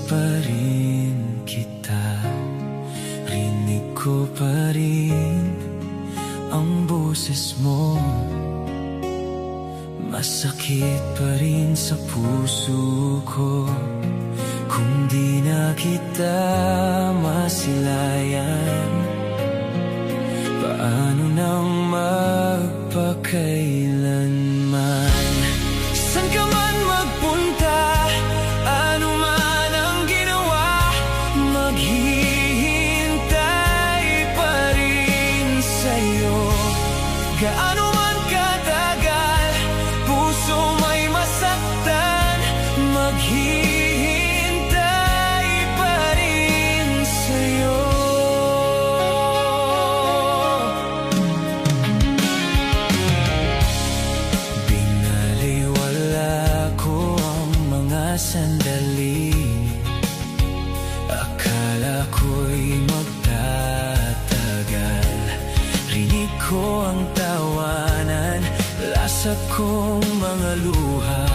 pa rin kita, rinig ko pa rin ang boses mo. Masakit pa rin sa puso ko kung di na kita masilayan. Paano nang magpakailanman? San ka man magpunta, ano man ang ginawa, maghihintay pa rin sa'yo. Gaano man katagal, puso may masaktan, maghihintay pa rin sa'yo. Binaliwala ko ang mga sandali, akala ko'y magtatagal. Rinig ko ang tawanan, lasap kong mga luha,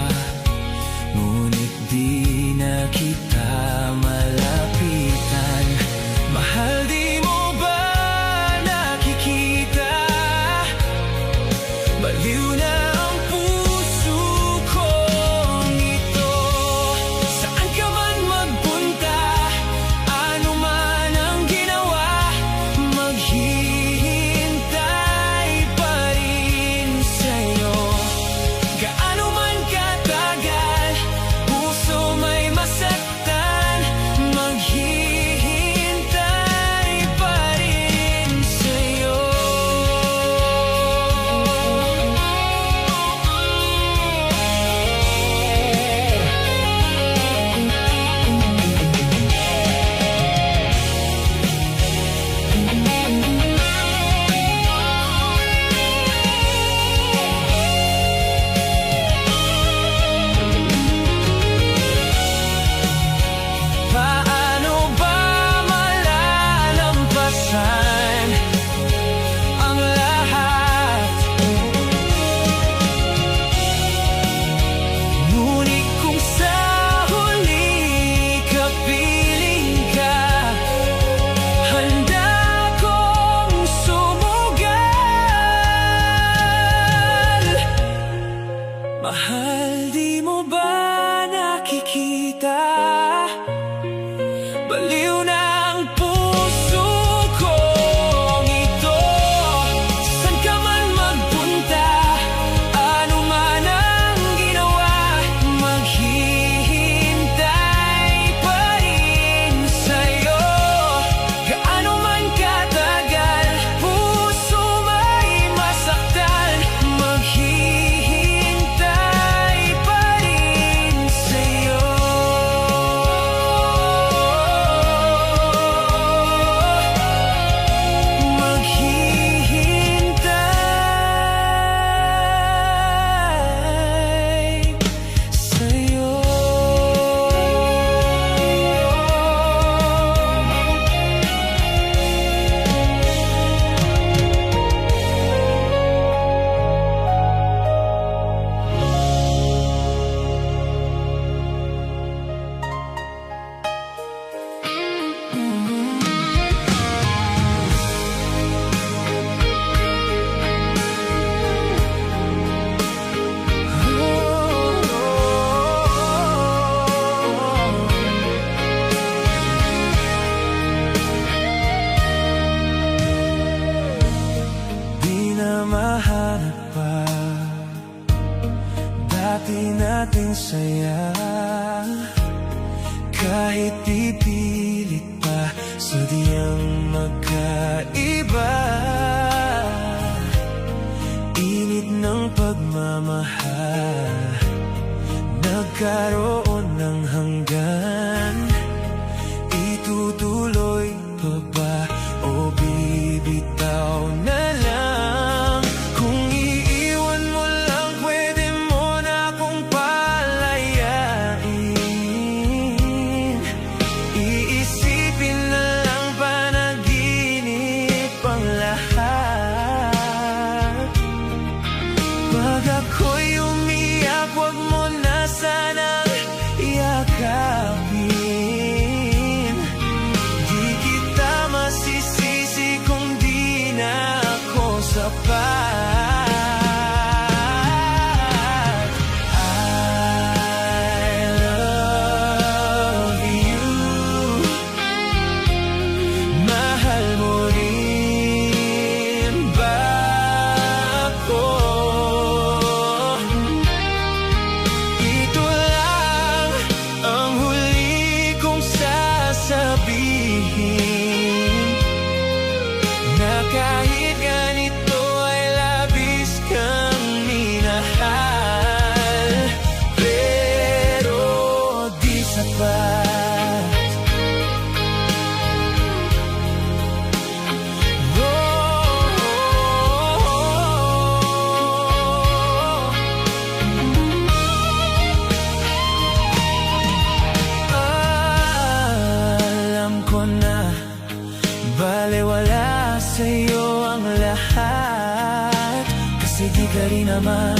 ngunit di na kita malapitan. Mahal, di mo ba nakikita? Baliw na ang puso kong ito. Saan ka man magpunta, ano man ang ginawa, maghihintay pa rin sa'yo. Gaano man katagal, puso may masaktan, maghihintay pa rin sa'yo. Paano ba malalampasan ang lahat? Ngunit kung sa huli kapiling ka, handa kong sumugal. Mahal, di mo ba nakikita? Baliw na ang puso kong ito. San ka man magpunta, ano man ang ginawa, maghihintay pa rin sa'yo. Gaano man katagal, puso may masaktan, maghihintay pa rin sa'yo. Maghihintay sa'yo. Di na mahanap pa dati nating saya, kahit pipilit pa, sadyang magkaiba. Init ng pagmamahal, nagkaroon ng hanggan. Itutuloy pa ba o bibitaw na lang? Kung iiwan mo lang, pwede mo na akong palayain. Iisipin na lang panaginip ang lahat. Pag ako'y umiyak, wag mo na sanang ka rin naman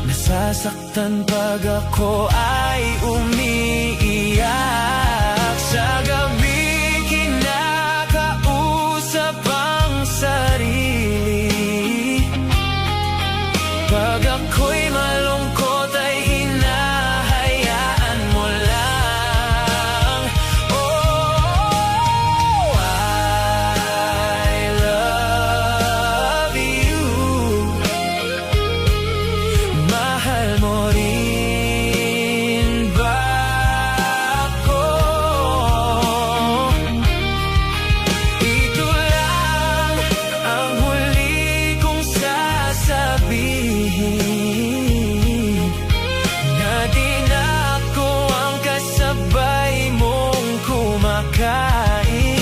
nasasaktan pag ako ay umiiyak. Sa gabi kinakausap ang sarili, pag ako'y malungkot ay hinahayaan mo lang. Oh, I love you. Mahal mo rin ba ako? Ito lang ang huli kong sasabihin, na di na ako ang kasabay mong kumakain.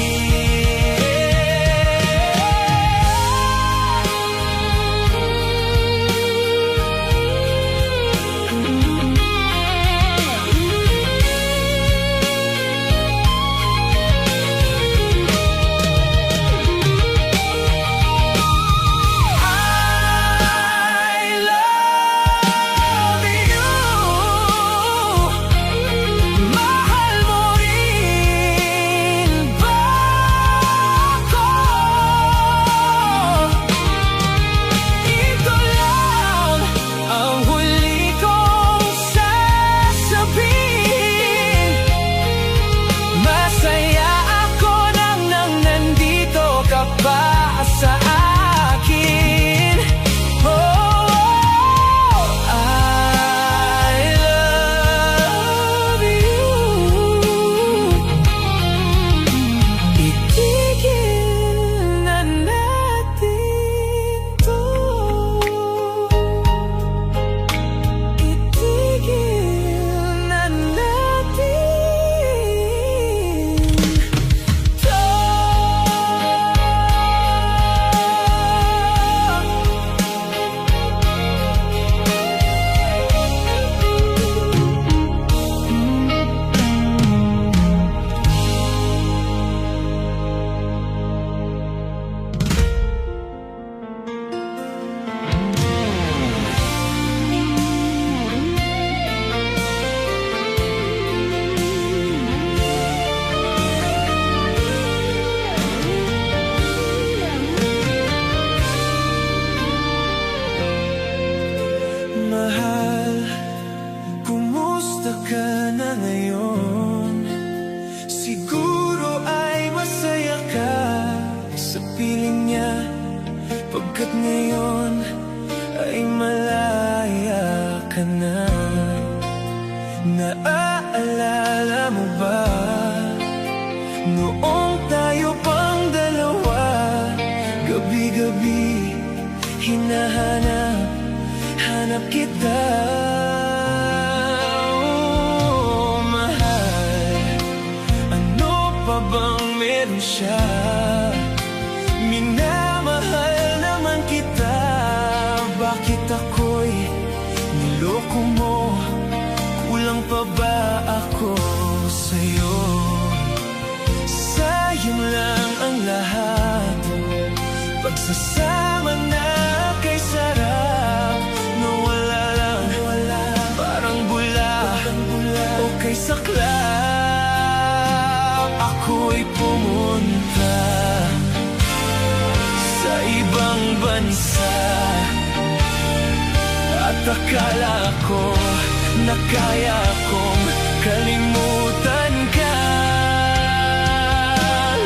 Mahal, kumusta ka na ngayon? Siguro ay masaya ka sa piling niya, pagkat ngayon ay malaya ka na. Naaalala mo ba noong tayo pang dalawa, gabi-gabi hinahanap kita? Oh, mahal, ano pa bang meron siya? Minamahal naman kita, bakit ako'y niloko mo? Kulang pa ba ako sa'yo? Sayang lang ang lahat, pagsasama na kay sarap, nawala lang, parang bula o kay saklap. Ako'y pumunta sa ibang bansa at akala ko na kaya kong kalimutan ka.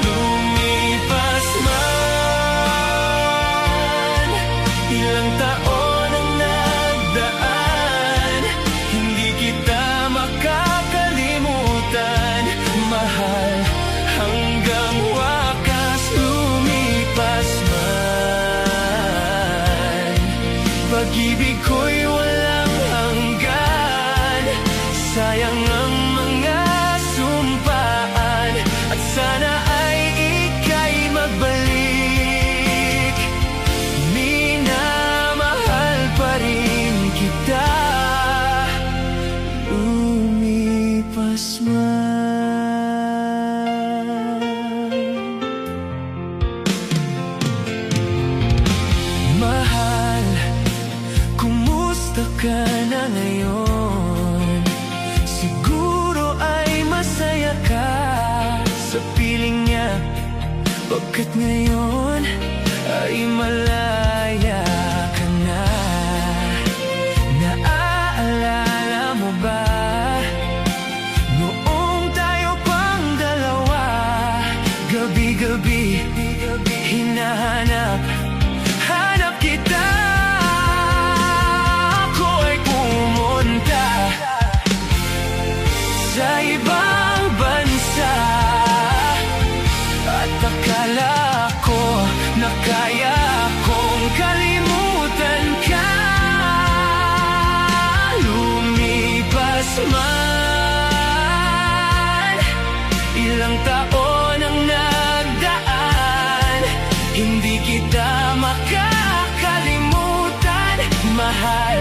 Lumipas man ilang taon ang nagdaan, hindi kita makakalimutan, mahal, hanggang wakas. Lumipas man, pag-ibig ko'y walang hanggan, sayang ang mga Bakit ngayon ay malaya ka na? Naaalala mo ba noong tayo pang dalawa? Gabi-gabi hinahanap kita. Ako ay pumunta sa ibang bansa at akala ko na kaya kong kalimutan ka. Lumipas man ilang taon ang nagdaan, hindi kita makakalimutan, mahal,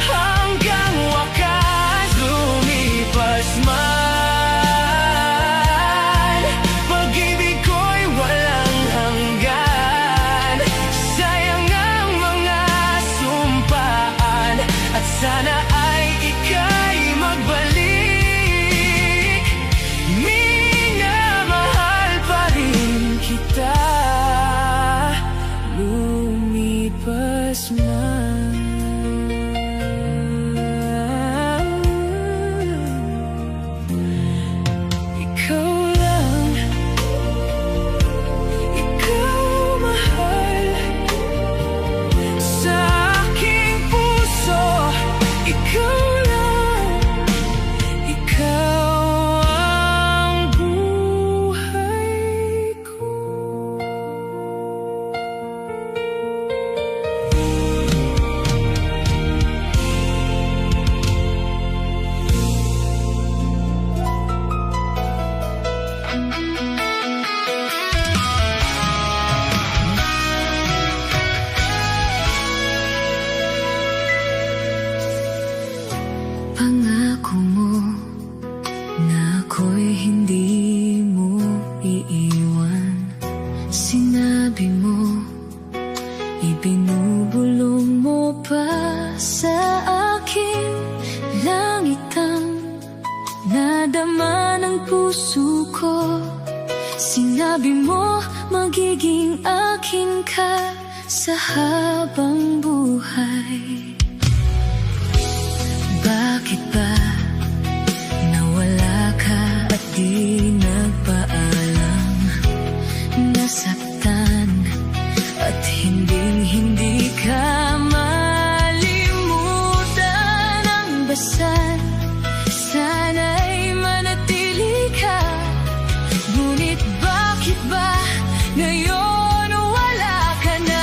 hanggang wakas. Lumipas man pag-ibig ko'y walang hanggan. Sayang ang mga sumpaan at sana ay ika'y magbalik. Minamahal pa rin kita. Lumipas man ikaw lang, ikaw mahal sa aking puso. Ikaw lang, ikaw ang buhay ko. Pangako mo na ako'y hindi mo iiwan. Sinabi mo, ibinubulong mo pa sa aking langit ang nadama ng puso ko. Sinabi mo, magiging akin ka sa habang buhay. Bakit ba nawala ka at di nagpaalam? Nasaktan at hindi ka malimutan ang dasal. Sana'y manatili ka. Ngunit bakit ba ngayon wala ka na?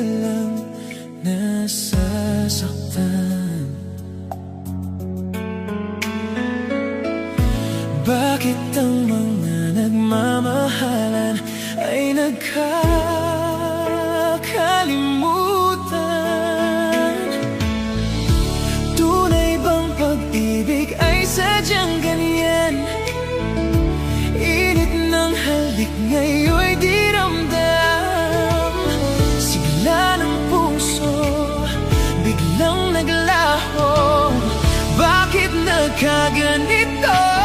lang nasasaktan. Bakit ang mga nagmamahalan ay nagkakalimutan? Tunay bang pag-ibig ay sadyang ganyan? Init ng halik ngayon'y di ramdam. Sigla ng puso, biglang naglaho. Bakit nagkaganito?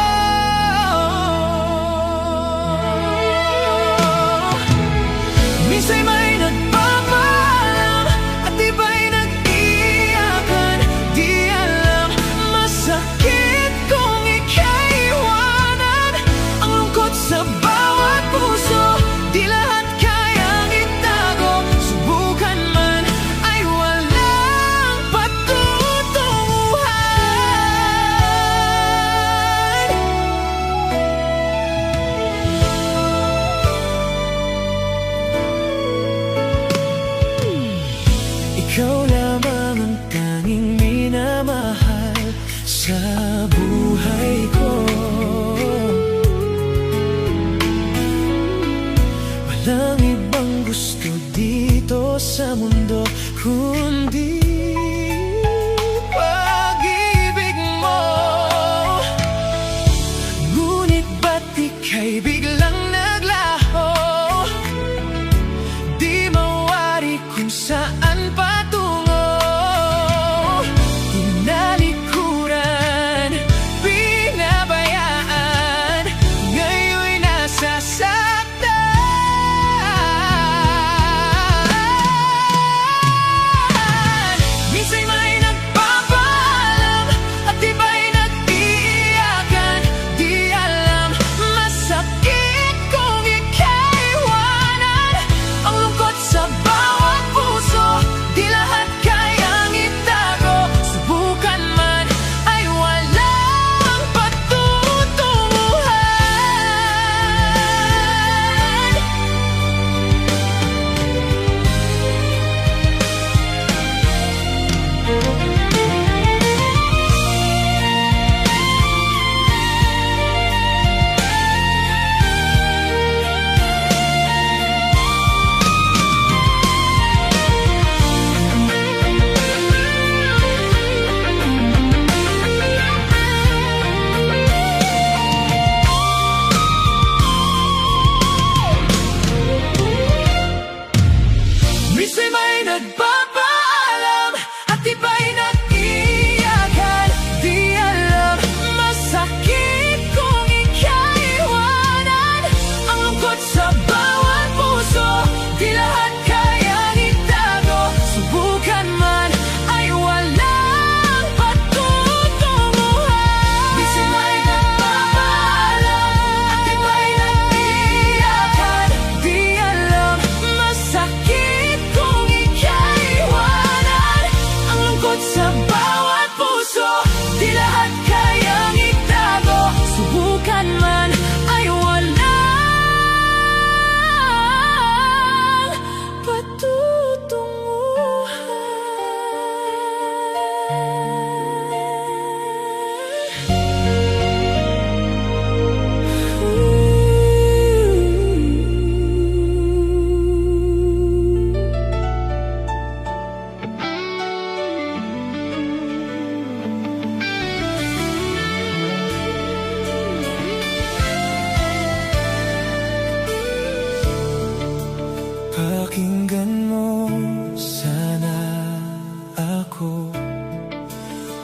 Minsan may nagpapaalam at iba'y nag-iiyakan. Di alam, masakit kung ika'y iwanan. Ang lungkot sa bawat puso, di lahat kayang itago. Subukan man ay walang patutunguhan. Ikaw lamang ang tanging minamahal sa buhay ko. Walang ibang gusto dito sa mundo kundi pag-ibig mo. Ngunit ba't ika'y biglang naglaho? Di mawari kung saan patungo. Tinalikuran, pinabayaan, ngayon'y nasasaktan. Minsan may nagpapaalam at iba'y nag-iiyakan. Di alam, masakit kung ika'y iwanan. Ang lungkot sa bawat puso, di lahat kayang itago. Subukan man ay walang patutunguhan. Minsan may nagpapaalam at iba'y nag-iiyakan. Di alam, masakit kung ika'y iwanan. Ang lungkot sa bawat puso, di lahat kayang itago. Subukan man ay walang patutunguhan. Minsan may nagpapaalam at iba'y nag-iiyakan. Di alam, masakit kung ika'y iwanan. Ang lungkot sa bawat puso, di lahat kayang itago. Subukan man ay walang pakinggan mo sana ako.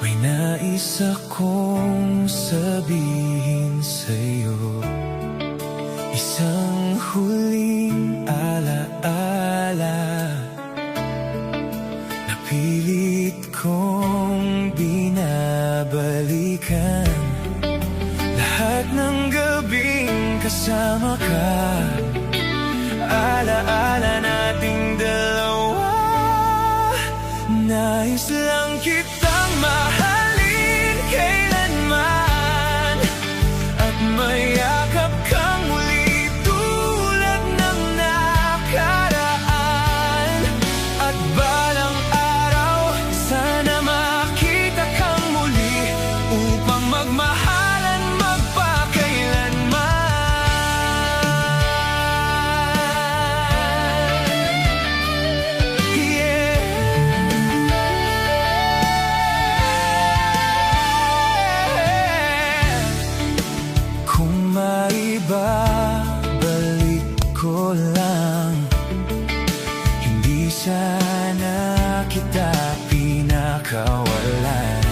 May nais akong sabihin sa'yo. Isang huling alaala na pilit kong binabalikan. Lahat ng gabing kasama ka, alaala nating dalawa. Nais lang kitang mahalin kailanman at mayakap kang muli tulad ng nakaraan. ibabalik ko lang, hindi sana kita pinakawalan,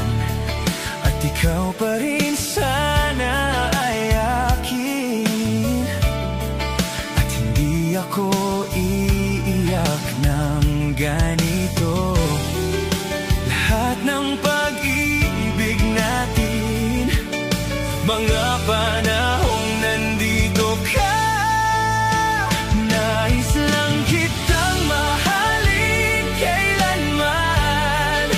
at ikaw pa rin sana ay akin, at hindi ako iiyak ng ganito. Lahat ng pag-ibig natin, mga panahong nandito ka, nais lang kitang mahalin kailanman,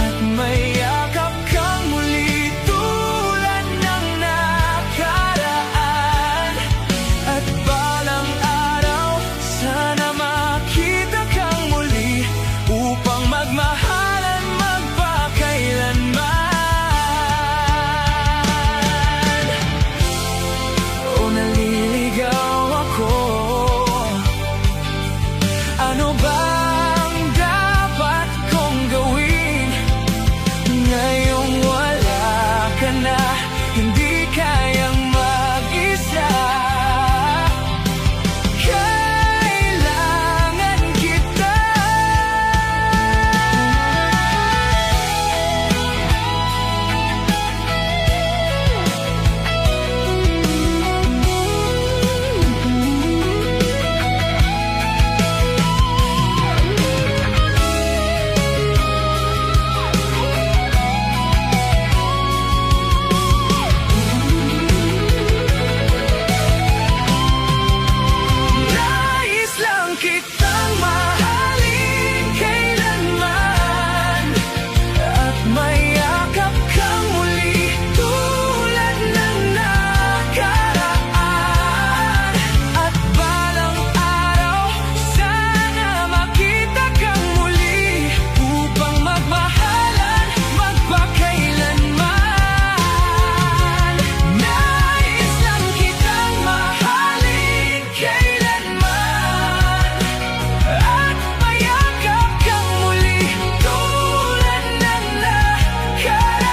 at may yakap kang muli tulad ng nakaraan. At balang araw, sana makita kang muli upang magmahalan magpakailanman. O naliligaw ako, ano bang dapat kong gawin ngayong wala ka na, hindi kayang mag-isa. Kailangan kita. Nais lang kitang mahalin kailanman, at mayakap kang muli tulad ng nakaraan. At balang araw, sana makita kang muli upang magmahalan magpakailanman. Nais lang kitang mahalin kailanman, at mayakap kang muli tulad ng nakaraan.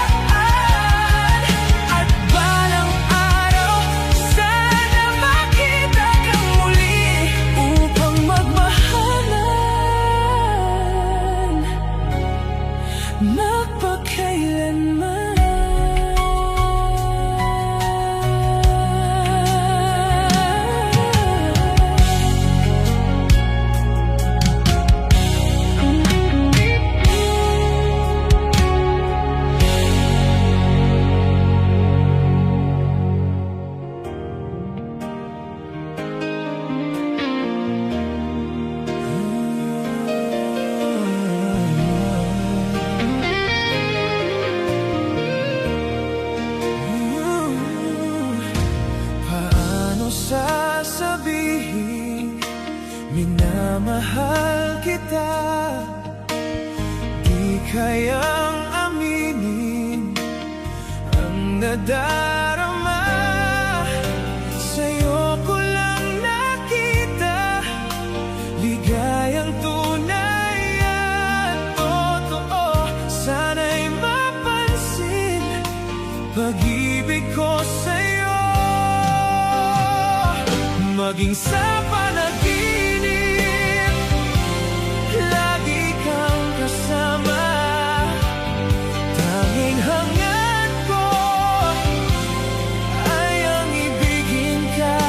At balang araw, sana makita kang muli upang magmahalan magpakailanman. Paano sasabihin minamahal kita, di kayang aminin ang nadarama. Sa'yo ko lang nakita ligayang tunay at totoo. Sana'y mapansin pag-ibig ko sa'yo, maging sa panaginip, lagi kang kasama. Tanging hangad ko ay ang ibigin ka,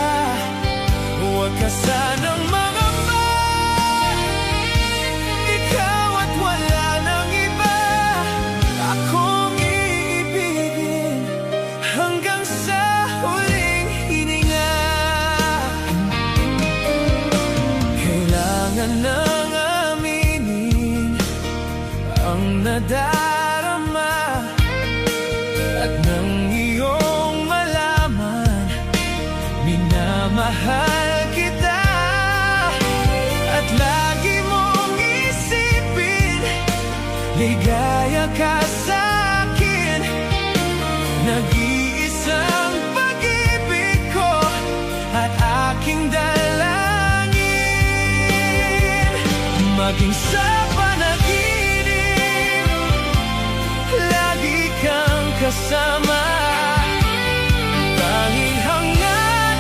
huwag ka sanang mangamba. Ikaw at wala nang iba, akong iibigin hanggang sa huling hininga. Kailangan nang aminin ang nadarama, at nang iyong malaman minamahal kita, at lagi mong isipin ligaya ka sa'kin. Nag-iisang pag-ibig ko at aking dalangin, maging sa panaginip, lagi kang kasama. Tanging hangad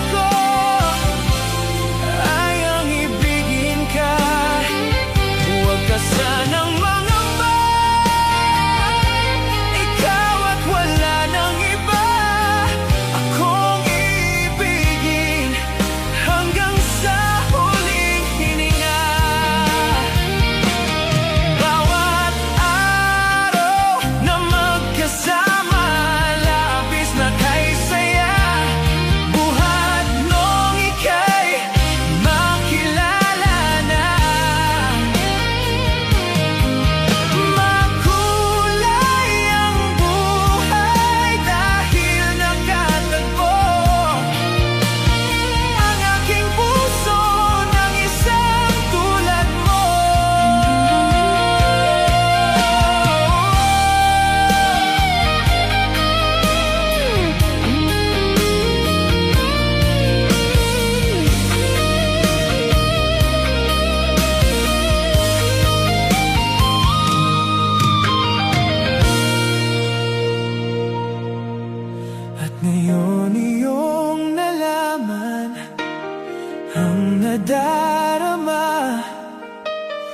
nadarama.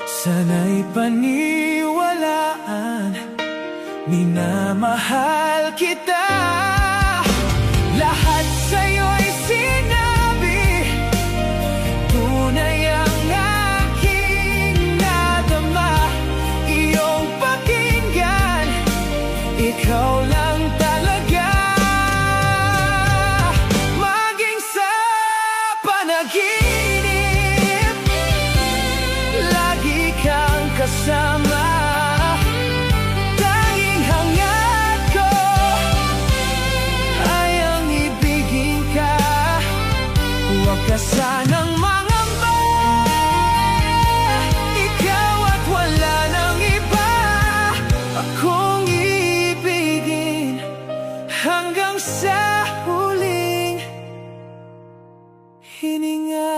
Sana'y paniwalaan, minamahal kita. Lahat sa'yo'y sinabi, tunay ang aking nadama. Iyong pakinggan, ikaw lang talaga. Maging sa panaginip, lagi kang kasama. Tanging hangad ko ay ang ibigin ka. Huwag ka sanang mangamba, ikaw at wala nang iba akong ibigin hanggang sa huling hininga.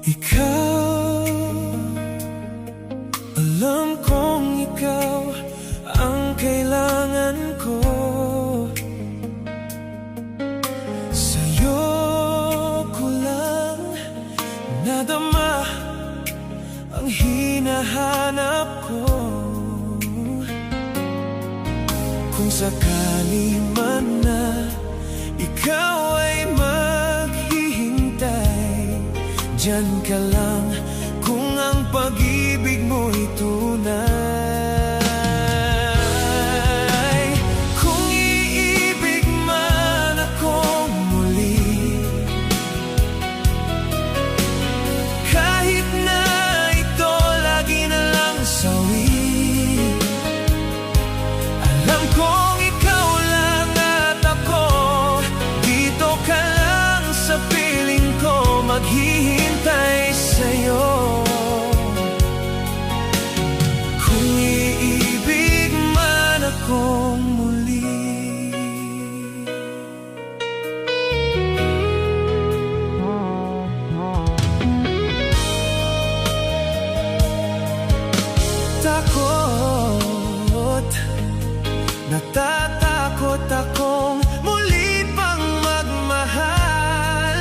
Ikaw, alam kong ikaw ang kailangan ko. Sa'yo ko lang nadama ang hinahanap ko. Kung sakali man na ikaw ay maghihintay, diyan ka lang kung ang pag-ibig mo'y tunay. Kung iibig man akong muli, kahit na ito lagi na lang sawi, alam kong ikaw lang at ako, dito ka lang sa piling ko, maghihintay sa'yo. Kung iibig man akong muli. Takot, natatakot akong muli pang magmahal.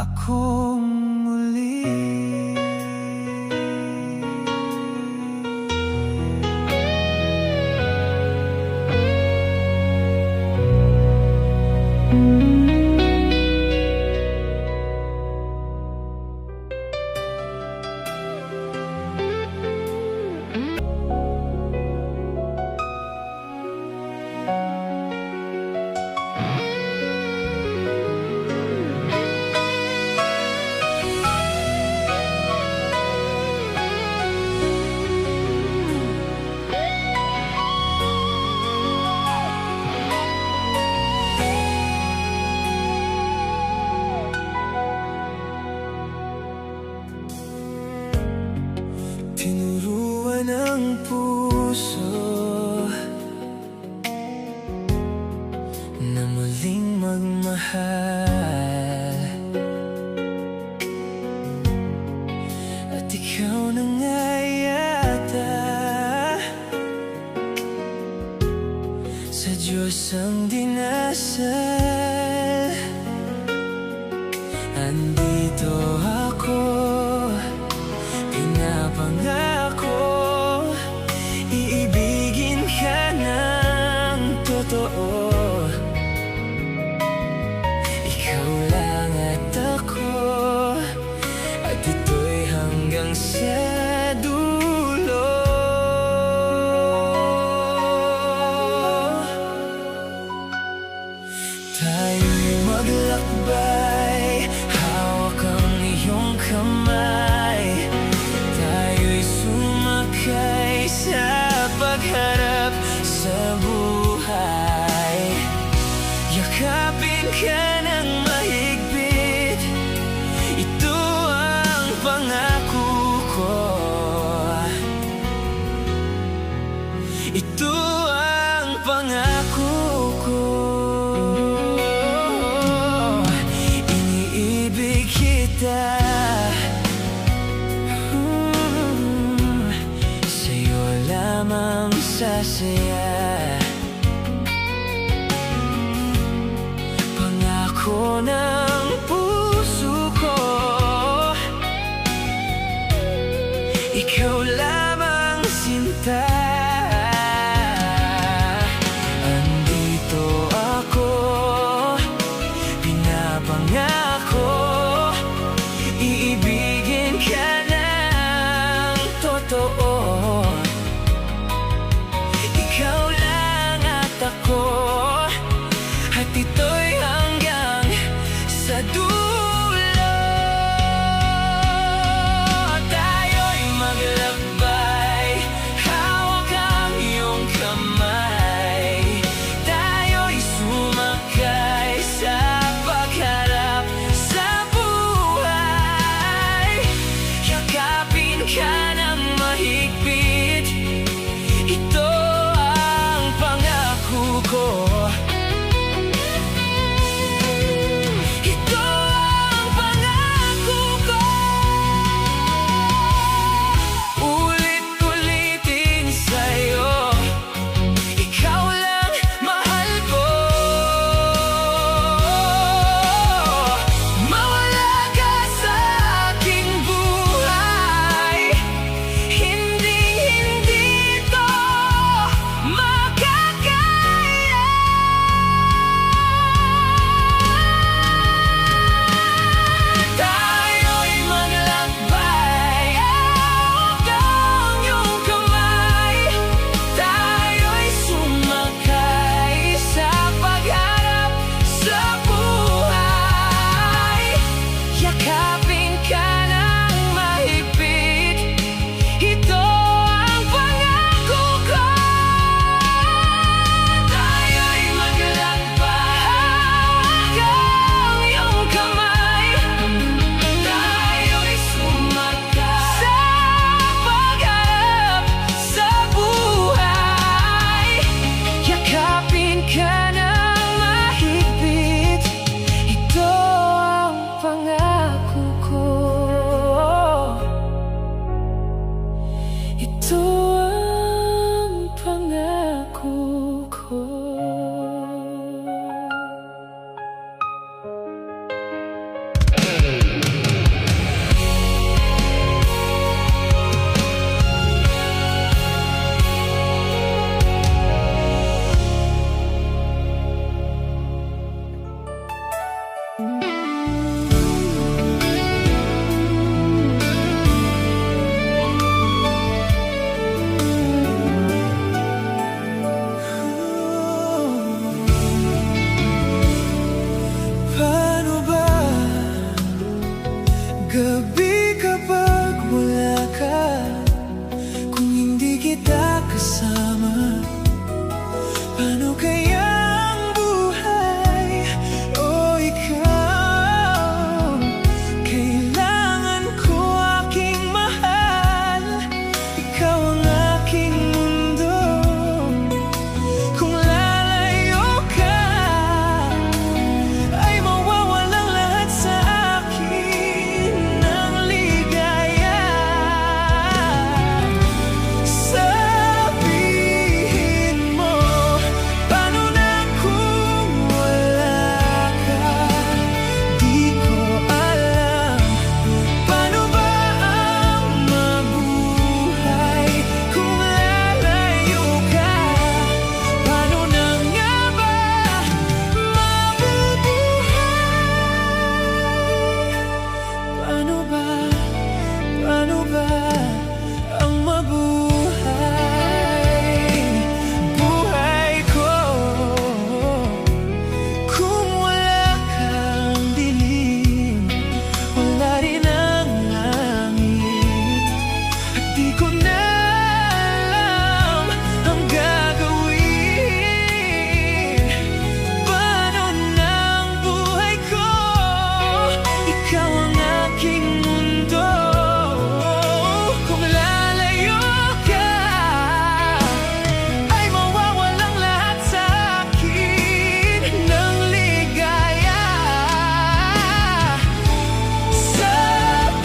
akong muli. Tinuruan ng puso na muling magmahal, at ikaw na nga yata sa Diyos ang dinasal. Andito ako, pinapangako, iibigin ka ng totoo. Ikaw lang at ako, at ito'y hanggang sa dulo. Tayo'y maglakbay, hawak ang iyong kamay. Tayo'y sumakay sa pagharap sa buhay. Yakapin ka ng mahigpit, ito ang pangako ko. Ito ang pangako ko. Iniibig kita, sa'yo lamang sasaya. Pangako ng puso ko, ikaw lamang sinta. Andito ako, pinapangako, iibigin ka ng totoo. Ikaw lang at ako, at ito'y hanggang sa dulo. Tayo'y maglakbay, hawak ang iyong kamay. Tayo'y sumakay sa pagharap sa buhay. Yakapin ka ng mahigpit, ito ang pangako ko. Ito ang pangako ko. Ulit-ulitin sa'yo, ikaw lang mahal ko. Mawala ka sa aking buhay, hindi ito makakaya. Tayo'y maglakbay, hawak ang iyong kamay. Tayo'y sumakay sa pagharap sa buhay. Yakapin ka ng mahigpit, ito ang pangako ko. Tayo'y maglakbay, hawak ang iyong kamay. Tayo'y sumakay sa pagharap sa buhay. Yakapin ka ng mahigpit, ito ang pangako ko. Gabi kapag wala ka, kung hindi kita kasama, paano kaya ang buhay? O ikaw, kailangan ko aking mahal, ikaw ang aking mundo. Kung lalayo ka, ay mawawalang lahat sa akin ng ligaya. Sabihin mo, paano na kung wala ka? Di ko alam, paano ba ang mabuhay kung lalayo ka? Paano na nga ba mabubuhay? Paano ba ang mabuhay? Buhay ko kung wala kang dilim, wala rin ang langit, at di ko na alam ang gagawin. Paano na ang buhay ko? Ikaw ang aking mundo. Kung lalayo ka, ay mawawalang lahat sa akin ng ligaya.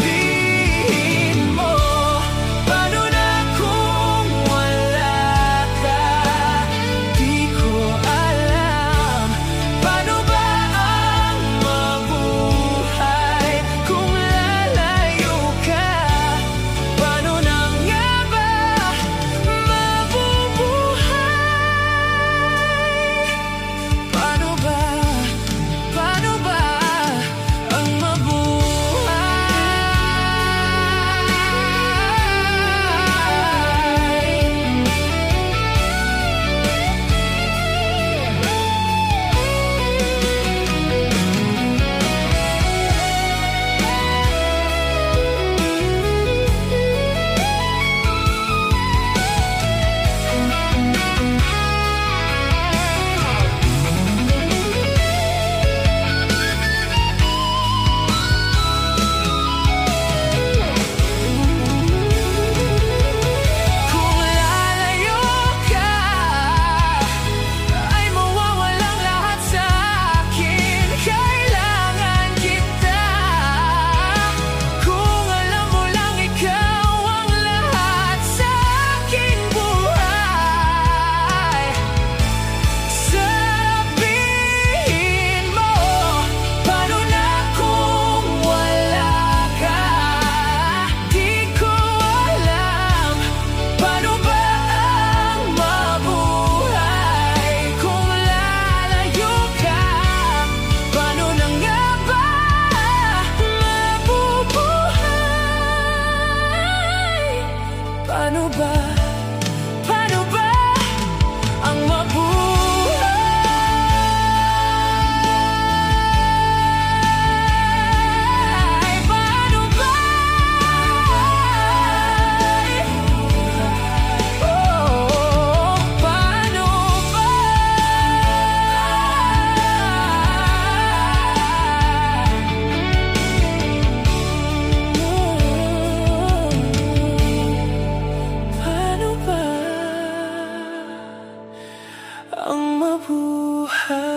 Sabihin mo, paano na kung wala ka? Di ko alam, paano ba ang mabuhay kung lalayo ka? Paano na nga ba mabubuhay? Paano ba ang Kung lalayo ka, ay mawawalang lahat sa akin. Kailangan kita. Kung alam mo lang, ikaw ang lahat sa aking buhay. Sabihin mo, paano na kung wala ka? Di ko alam, paano ba ang mabuhay kung lalayo ka? Paano na nga ba mabubuhay? Paano ba ang mabuhay? Paano ba? Oh, paano ba? Paano ba ang mabuhay?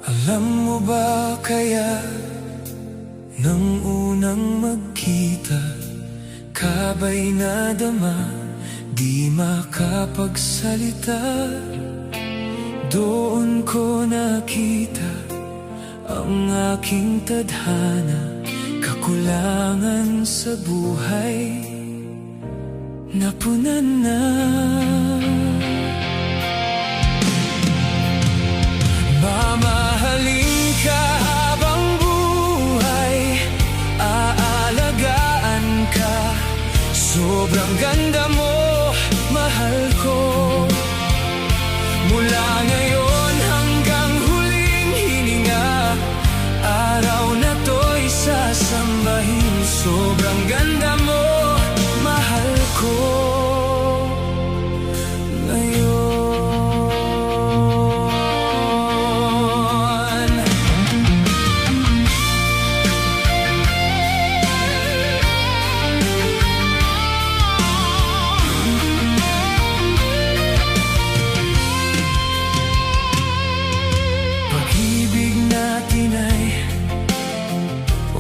Alam mo ba kaya nang unang magkita, kabay nadama, di makapagsalita. Doon ko nakita ang aking tadhana, kakulangan sa buhay napunan na. Mamahalin ka habang buhay, aalagaan ka. Sobrang ganda mo, mahal ko. Mula ngayon hanggang huling hininga, araw na to'y sasambahin. Sobrang ganda mo, mahal ko.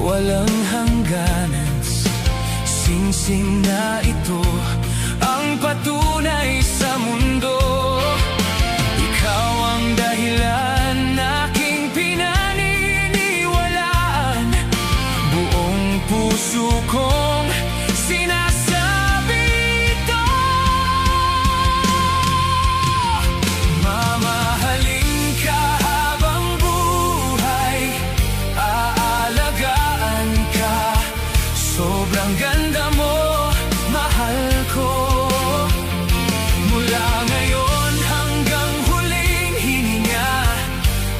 Walang hangganan, singsing na ito ang patunay sa mundo. Ikaw ang dahilan aking pinaniniwalaan. Buong puso kong sinasabi ito. Mamahalin ka habang buhay, aalagaan ka. Sobrang ganda mo, mahal ko. Mula ngayon hanggang huling hininga,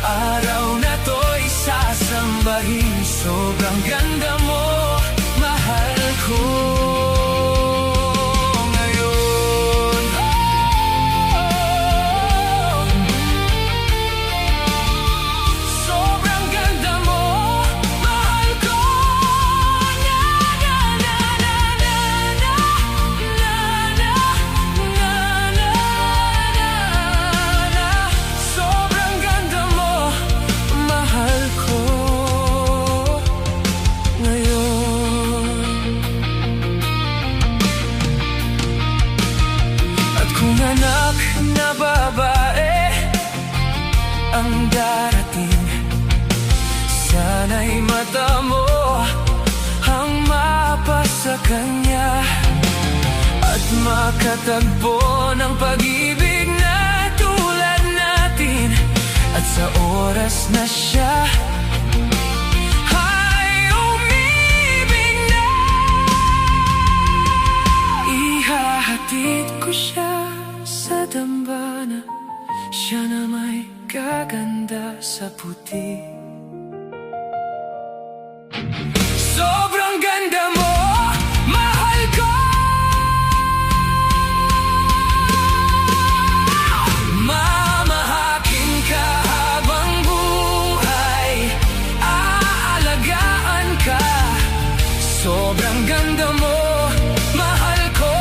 araw na to'y sasambahin. Sobrang ganda mo, mahal ko. Anak na babae ang darating, sana'y mata mo ang mapasa kanya at makatagpo ng pag-ibig na tulad natin. At sa oras na siya ay umibig na, ihahatid ko siya sa dambana, siya na may kaganda sa puti. Sobrang ganda mo, mahal ko. Mamahakin ka habang buhay, aalagaan ka. Sobrang ganda mo, mahal ko.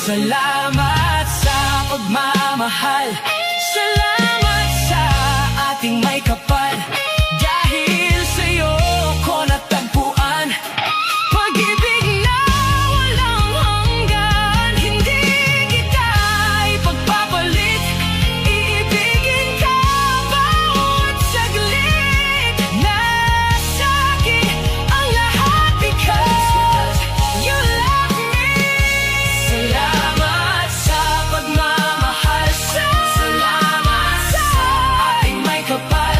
Salamat sa pagmamahal. Salamat sa ating may kapal. Dahil sa'yo ko natagpuan pag-ibig na walang hanggan. Hindi kita ipagpapalit, iibigin ka bawat saglit. Nasa'kin ang lahat because you love me. Salamat sa pagmamahal. Salamat sa ating may kapal.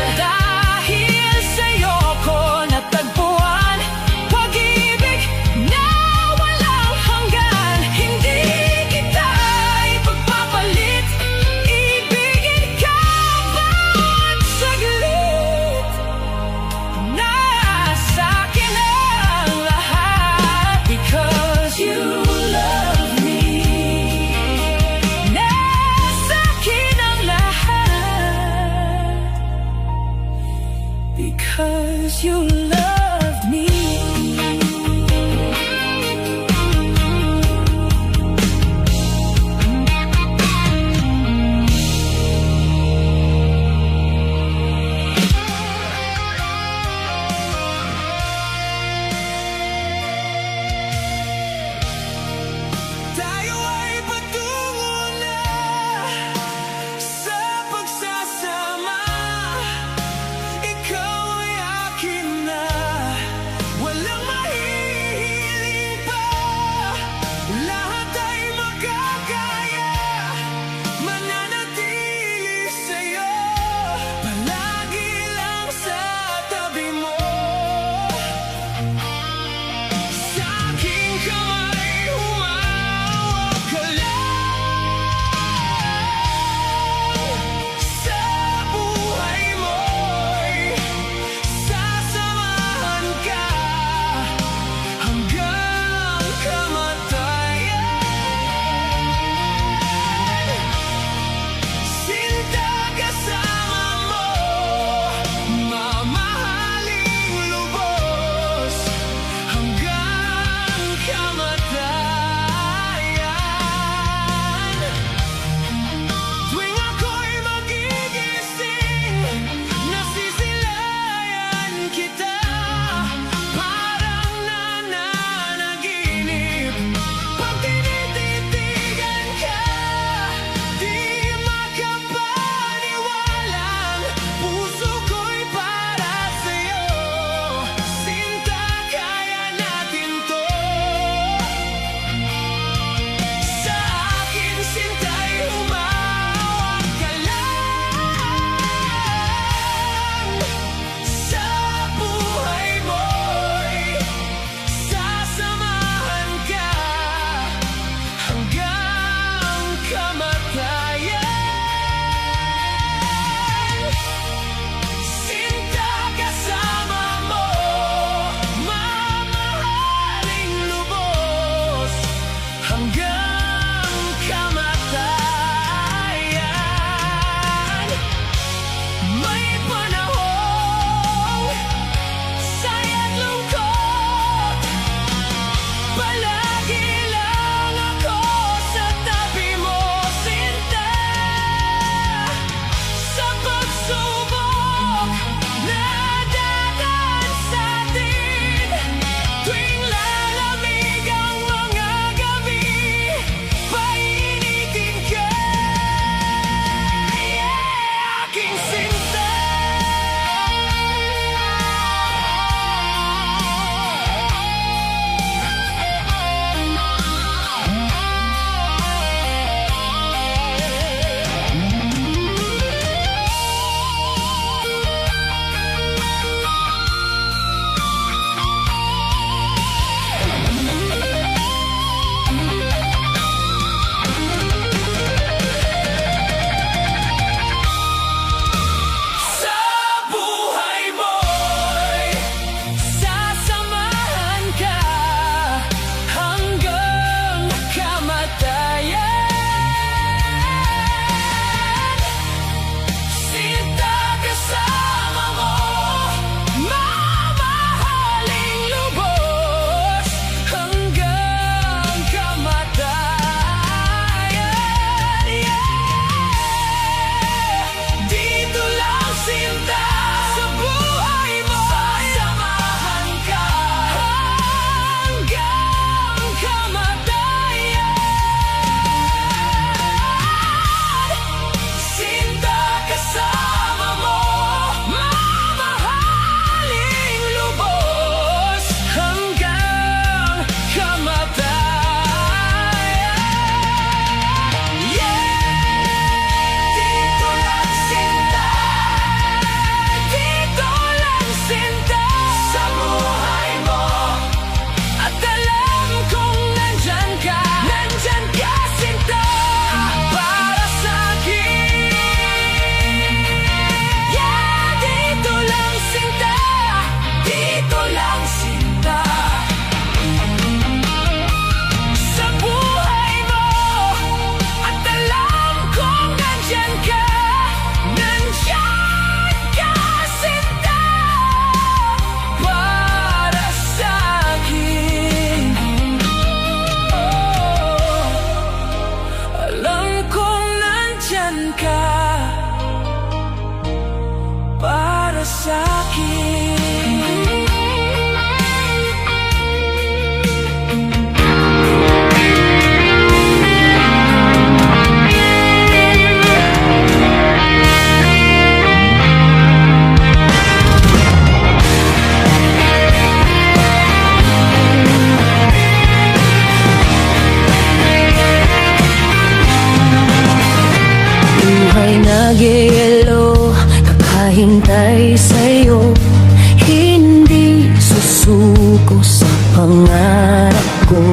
pangarap ko.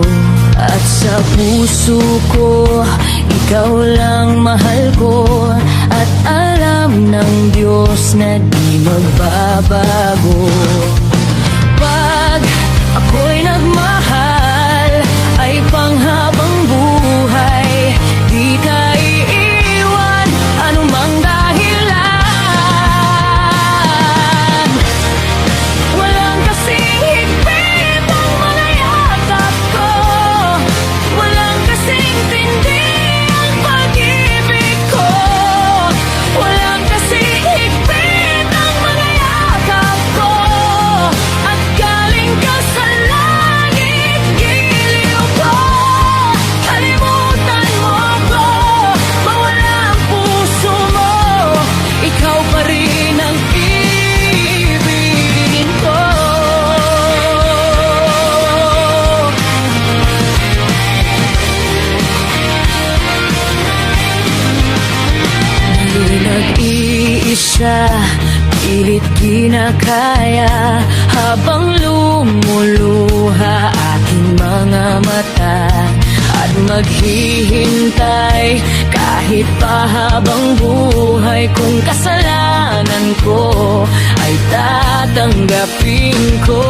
At sa puso ko, ikaw lang mahal ko. At alam ng Diyos na di magbabago. Pag ako'y nagmahal, ay panghabang buhay. Di ka iiwan, anumang dahilan. Walang kasing higpit ang mga yakap ko. Walang kasing tindi ang pag-ibig ko. Walang kasing higpit ang mga yakap ko. At galing ka sa langit, giliw ko. Kalimutan mo ko, mawala ang puso mo. Ikaw pa rin ang ibigin ko. Di nag-iisa, pilit kinakaya. Habang lumuluha aking mga mata. At maghihintay kahit pa habang buhay. Kung kasalanan ko ay tatanggapin ko.